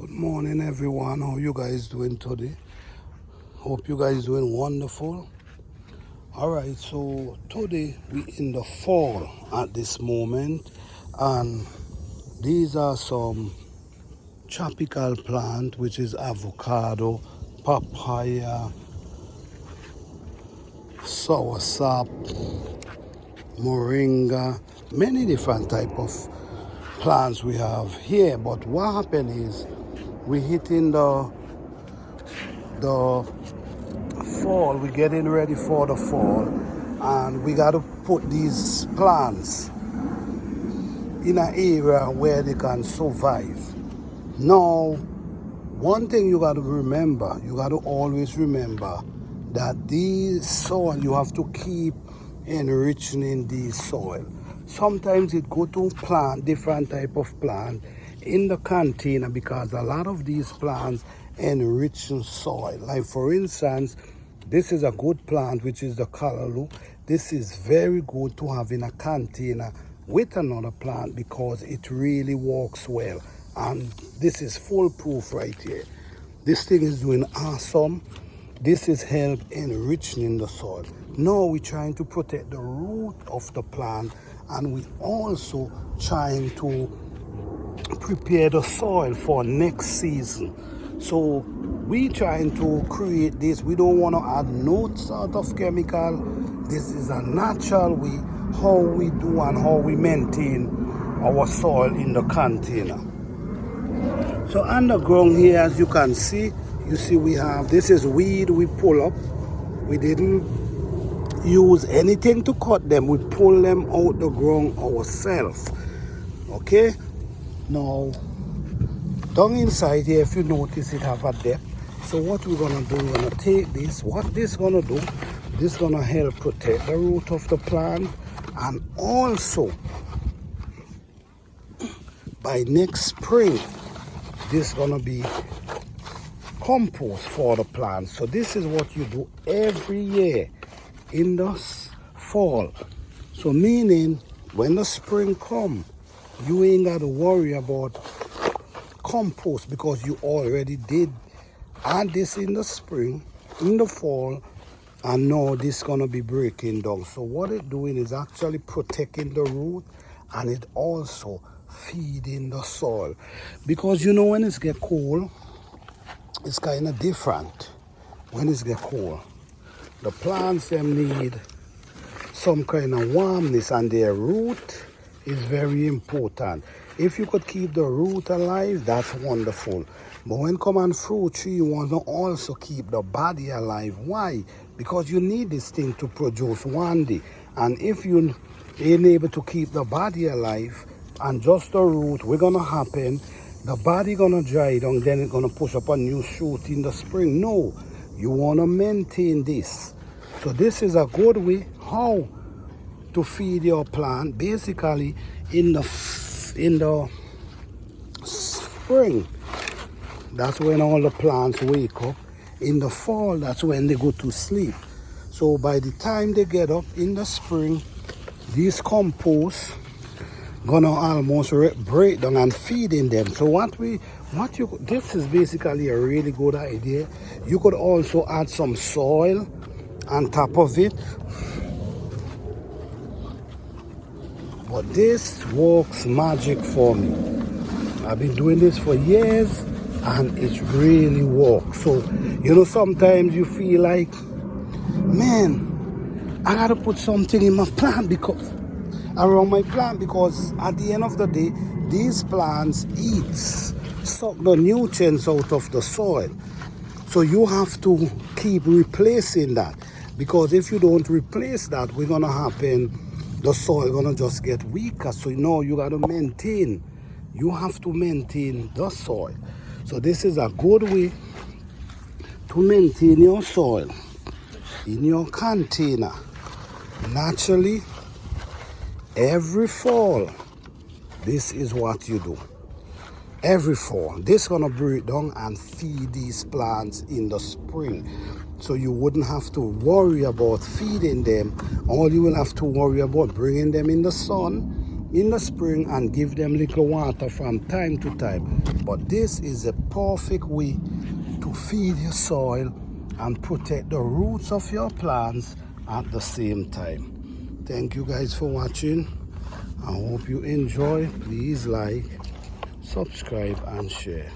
Good morning, everyone. How you guys doing today? Hope you guys doing wonderful. All right, so today we in the fall at this moment, and these are some tropical plant, which is avocado, papaya, soursop, moringa, many different type of plants we have here. But what happened is we hitting the fall, we're getting ready for the fall, and we got to put these plants in an area where they can survive. Now, one thing you got to remember, you got to always remember that these soil, you have to keep enriching these soil. Sometimes it go to plant different type of plant in the container, because a lot of these plants enrich soil. Like for instance, this is a good plant, which is the callaloo. This is very good to have in a container with another plant because it really works well. And this is foolproof right here. This thing is doing awesome. This is help enriching the soil. Now we're trying to protect the root of the plant, and we also trying to prepare the soil for next season. So we trying to create this. We don't want to add no sort of chemical. This is a natural way how we do and how we maintain our soil in the container. So underground here, as you can see, you see we have, this is weed we pull up. We didn't use anything to cut them. We pull them out the ground ourselves. Okay? Now, down inside here, if you notice, it have a depth. So what we're gonna do, we're gonna take this. What this gonna do, this gonna help protect the root of the plant, and also by next spring, this gonna be compost for the plant. So this is what you do every year in the fall. So meaning when the spring come, you ain't got to worry about compost, because you already did add this in the spring, in the fall, and now this gonna be breaking down. So what it doing is actually protecting the root, and it also feeding the soil. Because you know when it get cold, it's kind of different. When it get cold, the plants them need some kind of warmness, and their root is very important. If you could keep the root alive, that's wonderful. But when come on fruit tree, you want to also keep the body alive. Why? Because you need this thing to produce one day. And if you ain't able to keep the body alive and just the root, what's gonna happen? The body gonna dry down, then it's gonna push up a new shoot in the spring. No, you wanna maintain this. So this is a good way how to feed your plant. Basically, in the spring, that's when all the plants wake up. In the fall, that's when they go to sleep. So by the time they get up in the spring, these compost gonna almost break down and feeding them. So this is basically a really good idea. You could also add some soil on top of it. But this works magic for me. I've been doing this for years, and it really works. So, you know, sometimes you feel like, man, I gotta put something in my plant, because around my plant, because at the end of the day, these plants suck the nutrients out of the soil. So you have to keep replacing that, because if you don't replace that, what's gonna happen? The soil gonna just get weaker. So you gotta maintain. You have to maintain the soil. So this is a good way to maintain your soil in your container. Naturally, every fall, this is what you do. Every fall, this gonna break down and feed these plants in the spring. So you wouldn't have to worry about feeding them. All you will have to worry about bringing them in the sun in the spring and give them little water from time to time. But this is a perfect way to feed your soil and protect the roots of your plants at the same time. Thank you guys for watching. I hope you enjoy. Please like, subscribe and share.